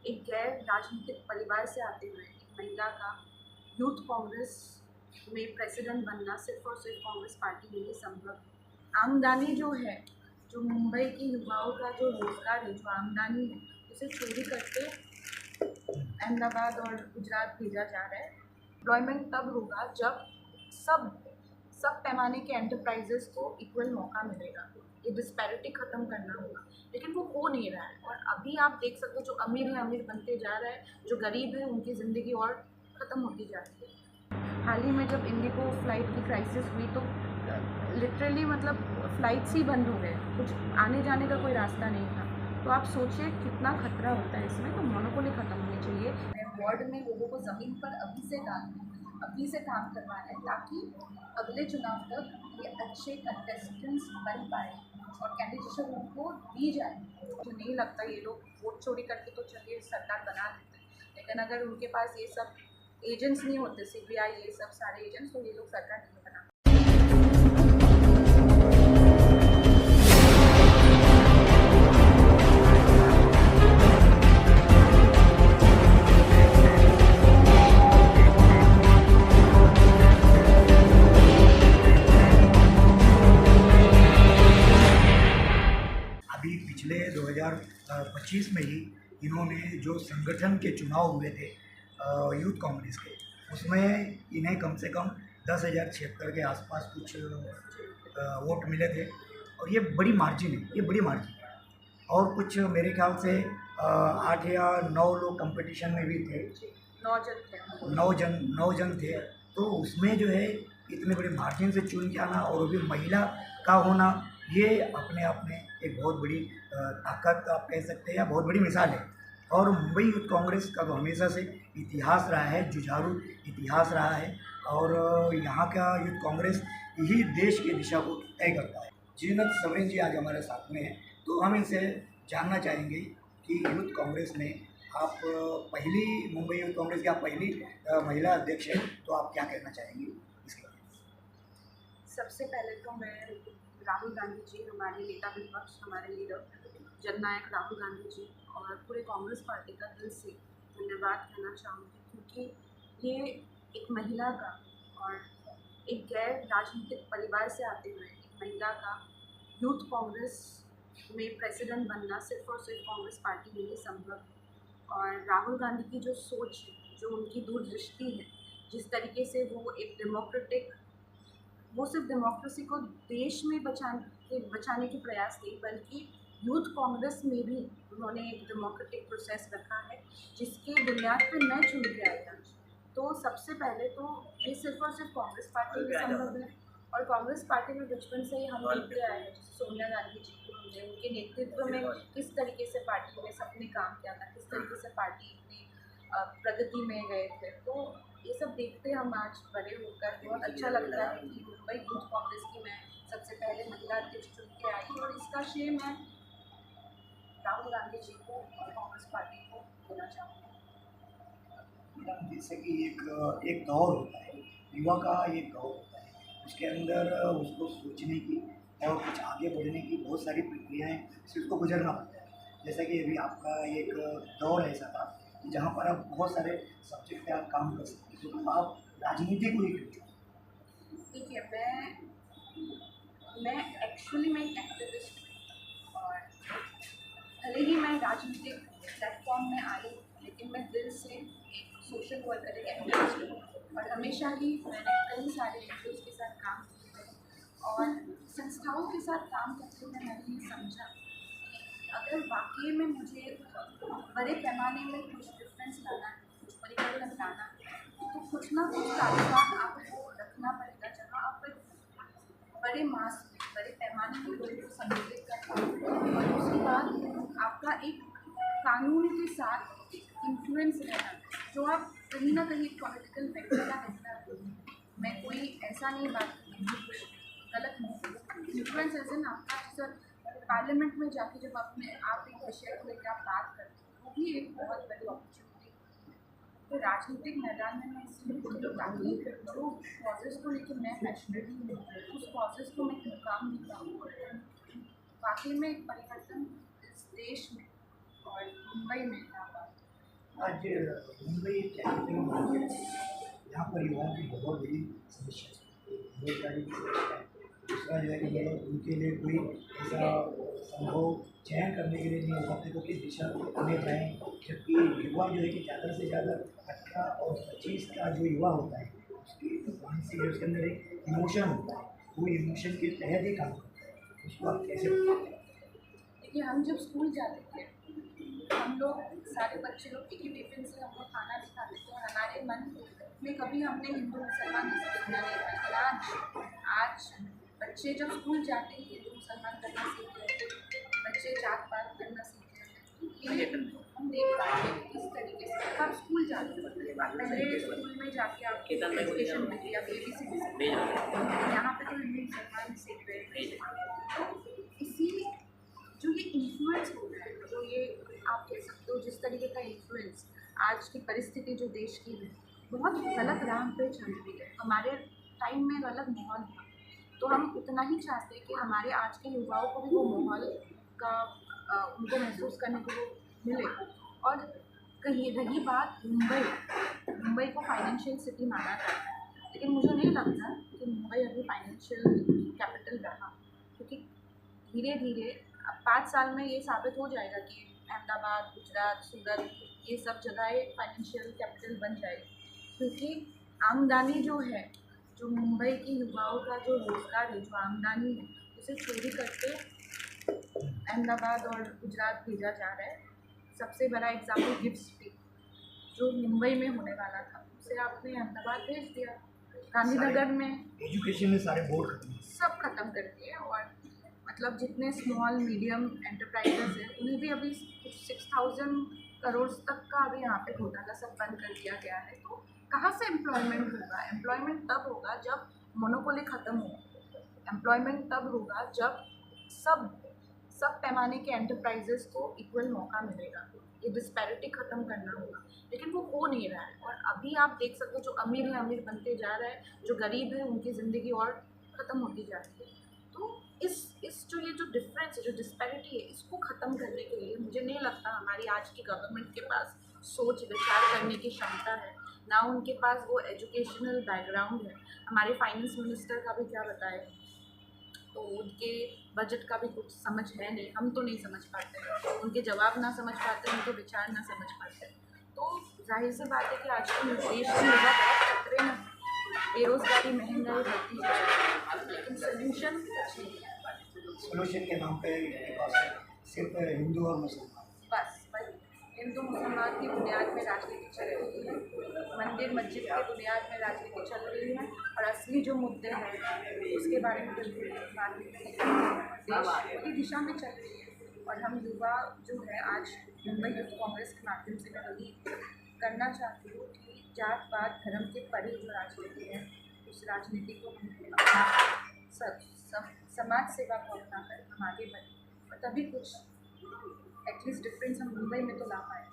एक गैर राजनीतिक परिवार से आते हुए एक महिला का यूथ कांग्रेस में प्रेसिडेंट बनना सिर्फ और सिर्फ कांग्रेस पार्टी के लिए संभव है। आमदनी जो है, जो मुंबई के युवाओं का जो रोजगार है, जो आमदनी है, उसे चोरी करके अहमदाबाद और गुजरात भेजा जा रहा है। एम्प्लॉयमेंट तब होगा जब सब सब पैमाने के एंटरप्राइजेस को इक्वल मौका मिलेगा। ये डिस्पैरिटी ख़त्म करना होगा, लेकिन वो हो नहीं रहा है। और अभी आप देख सकते हो, जो अमीर है अमीर बनते जा रहा है, जो गरीब है उनकी ज़िंदगी और ख़त्म होती जा रही है। हाल ही में जब इंडिगो फ्लाइट की क्राइसिस हुई तो लिटरली मतलब फ़्लाइट्स ही बंद हो गए, कुछ आने जाने का कोई रास्ता नहीं था। तो आप सोचिए कितना खतरा होता है इसमें। तो मोनोपोली ख़त्म होनी चाहिए। वार्ड में लोगों को ज़मीन पर अभी से काम करवाना है, ताकि अगले चुनाव तक ये अच्छे कंटेस्टेंट्स बन पाए और कैंडिडेटशिप उनको दी जाए। तो नहीं लगता ये लोग वोट चोरी करके तो चलिए सरकार बना लेते हैं, लेकिन अगर उनके पास ये सब एजेंट्स नहीं होते, सीबीआई ये सब सारे एजेंट्स, तो ये लोग सरकार नहीं बना। अभी पिछले 2025 में ही इन्होंने जो संगठन के चुनाव हुए थे यूथ कांग्रेस के, उसमें इन्हें कम से कम 10,076 के आसपास कुछ वोट मिले थे। और ये बड़ी मार्जिन है, ये बड़ी मार्जिन है। और कुछ मेरे ख्याल से 8 या 9 लोग कंपटीशन में भी थे, 9 जन थे। तो उसमें जो है इतने बड़े मार्जिन से चुन के आना, और वो भी महिला का होना, ये अपने आप में एक बहुत बड़ी ताकत आप कह सकते हैं, या बहुत बड़ी मिसाल है। और मुंबई यूथ कांग्रेस का तो हमेशा से इतिहास रहा है, जुझारू इतिहास रहा है। और यहाँ का यूथ कांग्रेस ही देश की दिशा को तय करता है। जीनत सवरेन जी आज हमारे साथ में हैं, तो हम इनसे जानना चाहेंगे कि यूथ कांग्रेस में आप पहली मुंबई यूथ कांग्रेस की आप पहली महिला अध्यक्ष हैं, तो आप क्या कहना चाहेंगी इसके बारे में? सबसे पहले तो मैं राहुल गांधी जी, हमारे नेता विपक्ष, हमारे लीडर जननायक राहुल गांधी जी और पूरे कांग्रेस पार्टी का दिल से धन्यवाद कहना चाहूँगी, क्योंकि ये एक महिला का और एक गैर राजनीतिक परिवार से आते हुए एक महिला का यूथ कांग्रेस में प्रेसिडेंट बनना सिर्फ और सिर्फ कांग्रेस पार्टी के लिए संभव है। और राहुल गांधी की जो सोच है, जो उनकी दूरदृष्टि है, जिस तरीके से वो एक वो सिर्फ डेमोक्रेसी को देश में बचाने के प्रयास नहीं, बल्कि यूथ कांग्रेस में भी उन्होंने एक डेमोक्रेटिक प्रोसेस रखा है, जिसके बुनियाद पर मैं चुन के आई हूँ। तो सबसे पहले तो ये सिर्फ और सिर्फ कांग्रेस पार्टी में संभव है। और कांग्रेस पार्टी में बचपन से ही हम देखते आए हैं, जैसे सोनिया गांधी जी को हमने उनके नेतृत्व में किस तरीके से पार्टी में सबने काम किया था, किस तरीके से पार्टी इतनी प्रगति में गए थे। तो ये सब देखते हम आज बड़े होकर बहुत अच्छा लगता है कि मुंबई यूथ कांग्रेस की मैं सबसे पहले महिला अध्यक्ष चुन के आई, और इसका श्रेय मैं राहुल गांधी जी को और कांग्रेस पार्टी को देना चाहूँगी। जैसे कि एक दौर होता है, युवा का एक दौर होता है, उसके अंदर उसको सोचने की और कुछ आगे बढ़ने की बहुत सारी प्रक्रियाएं से उसको गुजरना पड़ता है। जैसा कि अभी आपका एक दौर ऐसा था कि जहाँ पर आप बहुत सारे सब्जेक्ट पे आप काम कर सकते थे, तो आप राजनीति को ही क्यों चुने? देखिए, मैं एक्चुअली मैं एक एक्टिविस्ट हूँ, और भले ही मैं राजनीतिक प्लेटफॉर्म में आई, लेकिन मैं दिल से एक सोशल वर्कर, एक एक्टिविस्ट हूँ। और हमेशा ही मैंने कई सारे एनजीओज़ के साथ काम किया है, और संस्थाओं के साथ काम करते हुए मैंने ये समझा कि अगर वाकई में मुझे बड़े पैमाने में कुछ डिफरेंस लाना है, कुछ परिवर्तन लाना है, तो कुछ ना कुछ ताल्लुकात आपको रखना पड़ेगा, जहाँ आप एक बड़े मास में, बड़े पैमाने में लोगों को संबोधित कर पाएँ। और उसके बाद आपका एक कानून के साथ इन्फ्लुएंस रहना, जो आप कहीं ना कहीं पॉलिटिकल फैक्टर का हिस्सा है। मैं कोई ऐसा नहीं बात गलत नहीं, इन्फ्लुएंस एज इन आपका जैसे पार्लियामेंट में जाके जब आप एक विषय को लेकर आप बात करते हैं, वो भी एक बहुत बड़ी अपॉर्चुनिटी। तो राजनीतिक मैदान में मैं इसलिए जुड़ी ताकि जो कॉजेज़ को लेकर मैं पैशनेट हूँ, उस कॉजेज़ को मैं मुकाम नहीं पाऊँ। वाकई में एक परिवर्तन इस देश में और मुंबई में ला पाऊँ। आज मुंबई ट्रैफिक मार्केट यहाँ पर युवाओं की बहुत बड़ी समस्या है, बेरोजगारी की समस्या है। दूसरा जो है कि मतलब उनके लिए कोई ऐसा संभव चयन करने के लिए नहीं हो पाते तो किस दिशा में जाएँ, जबकि युवा जो है कि ज़्यादा से ज़्यादा 18 और 25 का जो युवा होता है उसकी मानसिक उसके अंदर एक इमोशन होता है, वो इमोशन के तहत ही काम करता है। उसको आप कैसे बताते हैं? देखिए, हम जब स्कूल जाते थे, हम लोग सारे बच्चे लोग एक ही टिफिन से हम लोग खाना भी खाते थे और हमारे मन में कभी हमने हिंदू मुसलमान ऐसे देखना नहीं था। लेकिन आज बच्चे जब स्कूल जाते ही हिंदू मुसलमान करना सीख रहे हैं, बच्चे जात पात करना सीख रहे हैं। ये हम देख पाते हैं किस तरीके से आप स्कूल जाते हैं, पहले स्कूल में जाके आप एजुकेशन मिली, आप ABCD सीख रहे हैं, यहाँ पे तो हिंदू मुसलमान सीख रहे हैं। तो इसी जो ये इन्फ्लुएंस हो रहा है, जो ये आप कह सकते हो जिस तरीके का इन्फ्लुएंस आज की परिस्थिति जो देश की है, बहुत गलत राह पे चल रही है। हमारे टाइम में गलत माहौल था, तो हम उतना ही चाहते हैं कि हमारे आज के युवाओं को भी वो माहौल का उनको महसूस करने को वो मिले। और कहीं रही बात मुंबई को फाइनेंशियल सिटी माना जाता है, लेकिन मुझे नहीं लगता कि मुंबई अभी फाइनेंशियल कैपिटल रहा, क्योंकि धीरे धीरे अब 5 साल में ये साबित हो जाएगा कि अहमदाबाद, गुजरात, सूरत ये सब जगहें फाइनेंशियल कैपिटल बन जाएगी। क्योंकि आमदनी जो है, जो मुंबई के युवाओं का जो रोज़गार है, जो आमदनी है, उसे चोरी करके अहमदाबाद और गुजरात भेजा जा रहा है। सबसे बड़ा एग्जाम्पल गिफ्ट पे जो मुंबई में होने वाला था, उसे आपने अहमदाबाद भेज दिया। गांधीनगर में एजुकेशन में सारे बोर्ड खत्म सब खत्म कर दिए, और मतलब जितने स्मॉल मीडियम एंटरप्राइजेस हैं उन्हें भी अभी कुछ 6000 करोड़ तक का अभी यहाँ पे घोटाला सब बंद कर दिया गया है। तो कहाँ से एम्प्लॉयमेंट होगा? एम्प्लॉयमेंट तब होगा जब मोनोपोली ख़त्म हो। एम्प्लॉयमेंट तब होगा जब सब पैमाने के एंटरप्राइजेस को इक्वल मौका मिलेगा। ये डिस्पैरिटी ख़त्म करना होगा, लेकिन वो हो नहीं रहा है। और अभी आप देख सकते हो जो अमीर है अमीर बनते जा रहा है, जो गरीब है उनकी ज़िंदगी और ख़त्म होती जा रही है। तो इस ये जो डिफरेंस है, जो डिस्पैरिटी है, इसको ख़त्म करने के लिए मुझे नहीं लगता हमारी आज की गवर्नमेंट के पास सोच विचार करने की क्षमता है, ना उनके पास वो एजुकेशनल बैकग्राउंड है। हमारे फाइनेंस मिनिस्टर का भी क्या बताए, तो उनके बजट का भी कुछ समझ है नहीं, हम तो नहीं समझ पाते, उनके जवाब ना समझ पाते, उनके विचार ना समझ पाते। तो जाहिर सी बात है कि आज के देश में युवा बहुत खतरे में, बेरोजगारी, महंगाई बढ़ती जा रही है, लेकिन सोल्यूशन कुछ नहीं है। सोल्यूशन के नाम पे सिर्फ हिंदू और मुसलमान, बस वही हिंदू मुसलमान की बुनियाद में राजनीति चल रही है, मंदिर मस्जिद की बुनियाद में राजनीति चल रही है, और असली जो मुद्दे हैं उसके बारे में बिल्कुल बात नहीं है। देश उसी दिशा में चल रही है, और हम युवा जो है आज मुंबई यूथ कांग्रेस के माध्यम से मैं वही करना चाहती हूँ कि जात पात धर्म के परे जो राजनीति है, उस राजनीति को हम अपना समाज सेवा को अपना कर हम आगे बढ़ें, और तभी कुछ एटलीस्ट डिफरेंस हम मुंबई में तो ला पाए।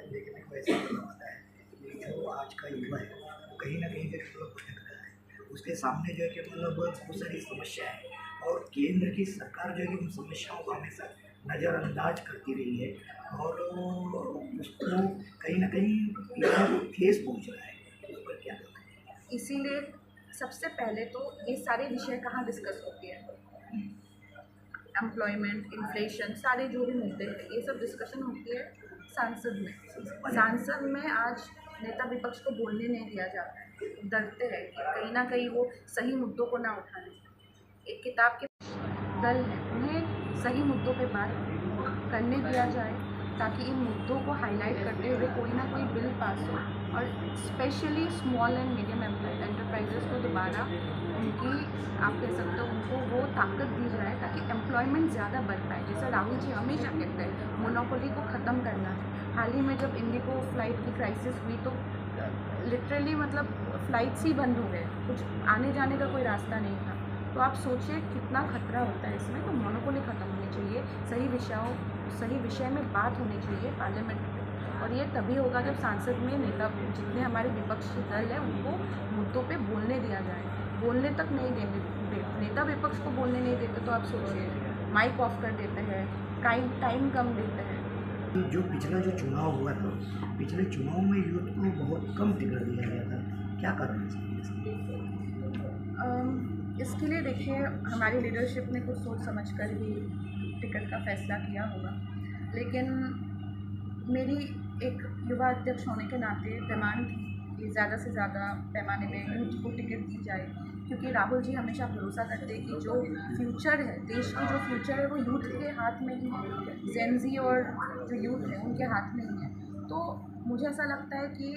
देखने को ऐसा लगता है कि जो आज का युवा है वो कहीं ना कहीं से भटक रहा है। उसके सामने जो है कि मतलब बहुत सारी समस्या है, और केंद्र की सरकार जो है कि उन समस्याओं को हमेशा नज़रअंदाज करती रही है, और उसको कहीं ना कहीं युवाओं को ठेस पहुँच रहा है। उस पर क्या कहना है? इसीलिए सबसे पहले तो ये सारे विषय कहाँ डिस्कस होते हैं, एम्प्लॉयमेंट, इन्फ्लेशन, सारे जो भी मुद्दे हैं ये सब डिस्कशन होती है सांसद में। सांसद में आज नेता विपक्ष को बोलने नहीं दिया जाता है, डरते हैं कि कहीं ना कहीं वो सही मुद्दों को ना उठा लें। एक किताब के दल है, उन्हें सही मुद्दों पे बात करने दिया जाए, ताकि इन मुद्दों को हाईलाइट करते हुए कोई ना कोई बिल पास हो, और specially small and medium enterprises को दोबारा उनकी आप कह सकते हो उनको वो ताकत दी जाए, ताकि एम्प्लॉयमेंट ज़्यादा बढ़ पाए। जैसा राहुल जी हमेशा कहते हैं मोनोपोली को ख़त्म करना है। हाल ही में जब इंडिगो फ्लाइट की क्राइसिस हुई तो लिटरली मतलब फ़्लाइट्स ही बंद हो गए, कुछ आने जाने का कोई रास्ता नहीं था। तो आप सोचिए कितना खतरा होता है इसमें। तो मोनोपोली ख़त्म होनी चाहिए, सही विषय में बात होनी चाहिए पार्लियामेंट में, और ये तभी होगा जब सांसद में नेता जितने हमारे विपक्षी दल है उनको मुद्दों पे बोलने दिया जाए। बोलने तक नहीं देंगे, नेता विपक्ष को बोलने नहीं देते तो आप सोचिए, माइक ऑफ कर देते हैं, टाइम कम देते हैं, जो पिछला जो चुनाव हुआ था, पिछले चुनाव में यूथ को बहुत कम टिकट दिया गया था, क्या कारण है इसका? इसके लिए देखिए हमारी लीडरशिप ने कुछ सोच समझ कर ही टिकट का फैसला किया होगा, लेकिन मेरी एक युवा अध्यक्ष होने के नाते डिमांड थी कि ज़्यादा से ज़्यादा पैमाने में यूथ को टिकट दी जाए, क्योंकि राहुल जी हमेशा भरोसा करते हैं कि जो फ्यूचर है, देश की जो फ्यूचर है वो यूथ के हाथ में ही है, जेन ज़ी और जो यूथ है उनके हाथ में ही है। तो मुझे ऐसा लगता है कि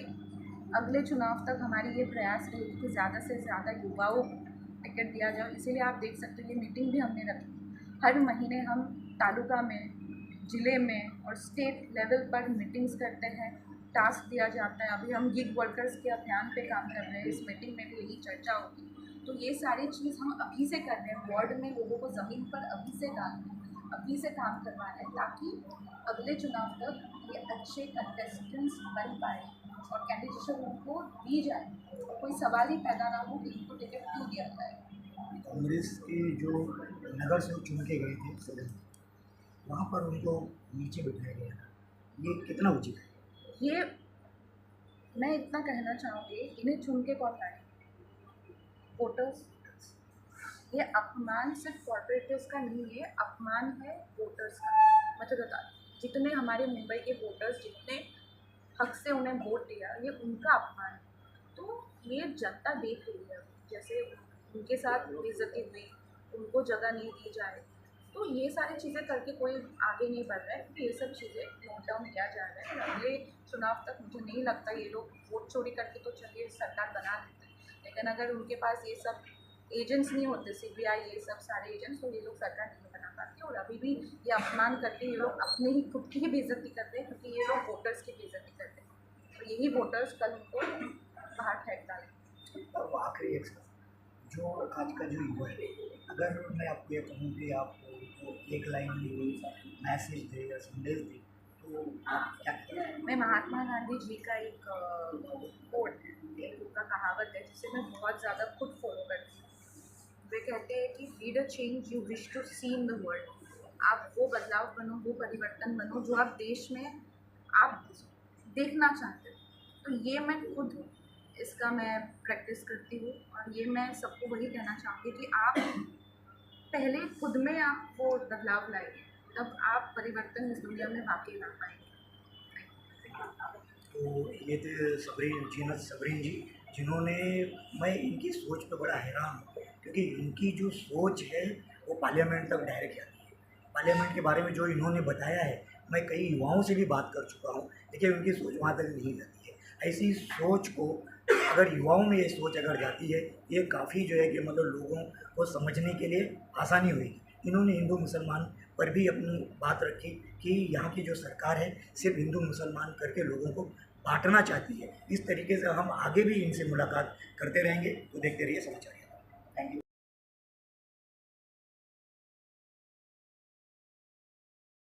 अगले चुनाव तक हमारी ये प्रयास रहेगी कि ज़्यादा से ज़्यादा युवाओं को टिकट दिया जाए। इसीलिए आप देख सकते हो ये मीटिंग भी हमने रखी। हर महीने हम तालुका में, ज़िले में और स्टेट लेवल पर मीटिंग्स करते हैं, टास्क दिया जाता है। अभी हम गिग वर्कर्स के अभियान पे काम कर रहे हैं, इस मीटिंग में भी यही चर्चा होगी। तो ये सारी चीज़ हम अभी से कर रहे हैं, वार्ड में लोगों को ज़मीन पर अभी से डालना है, अभी से काम करवा रहे हैं, ताकि अगले चुनाव तक ये अच्छे कंटेस्टेंट्स बन पाए और कैंडिडेटशिप उनको दी जाए, कोई सवाल ही पैदा ना हो कि इनको टिकट क्यों दिया जाए। कांग्रेस के जो नगर से चुन के गए थे सदन में, वहाँ पर उनको नीचे बिठाया गया था, ये कितना उचित है? ये मैं इतना कहना चाहूँगी, इन्हें चुन के कौन लाए? वोटर्स। ये अपमान सिर्फ कॉर्पोरेटर्स का नहीं है, अपमान है वोटर्स का। मैं तो बता, जितने हमारे मुंबई के वोटर्स जितने हक से उन्हें वोट दिया, ये उनका अपमान है। तो ये जनता देख रही है, जैसे उनके साथ बेइज्जती हुई, उनको जगह नहीं दी जाए, तो ये सारी चीज़ें करके कोई आगे नहीं बढ़ रहा है, क्योंकि ये सब चीज़ें नोट डाउन किया जा रहा है। और अगले चुनाव तक मुझे नहीं लगता ये लोग वोट चोरी करके तो चलिए सरकार बना देते हैं, लेकिन अगर उनके पास ये सब एजेंट्स नहीं होते, CBI ये सब सारे एजेंट्स, तो ये लोग सरकार नहीं बना पाते। और अभी भी ये अपमान करके ये लोग अपने ही खुद की ही बेइज्जती करते हैं, क्योंकि ये लोग वोटर्स की बेइज्जती करते हैं और यही वोटर्स कल उनको बाहर फेंक डालें। और आखिरी एक सवाल, जो आज का जो युवा है, अगर मैं आपको ये कहूँ कि आप उनको एक लाइन में कोई मैसेज दे या संदेश दे, तो आप क्या कहेंगे? मैं महात्मा गांधी जी का एक कोट है, एक उनका कहावत है जिसे मैं बहुत ज़्यादा खुद फॉलो करती हूँ। वे कहते हैं कि be the change you wish to see in the world. आप वो बदलाव बनो, वो परिवर्तन बनो जो आप देश में आप देखना चाहते हो। तो ये मैं खुद इसका मैं प्रैक्टिस करती हूँ, और ये मैं सबको वही कहना चाहूँगी कि आप पहले खुद में आप वो बदलाव लाइए, तब आप परिवर्तन इस दुनिया में वाकई ला पाएंगे। तो ये थे सबरीन जी, जिन्होंने, मैं इनकी सोच पे बड़ा हैरान हूँ, क्योंकि इनकी जो सोच है वो पार्लियामेंट तक डायरेक्ट जाती है। पार्लियामेंट के बारे में जो इन्होंने बताया है, मैं कई युवाओं से भी बात कर चुका हूँ, लेकिन उनकी सोच वहाँ तक नहीं जाती है। ऐसी सोच को अगर युवाओं में ये सोच अगर जाती है, ये काफ़ी जो है कि मतलब लोगों को समझने के लिए आसानी हुई। इन्होंने हिंदू मुसलमान पर भी अपनी बात रखी कि यहाँ की जो सरकार है सिर्फ हिंदू मुसलमान करके लोगों को बांटना चाहती है। इस तरीके से हम आगे भी इनसे मुलाकात करते रहेंगे, तो देखते रहिए समाचार।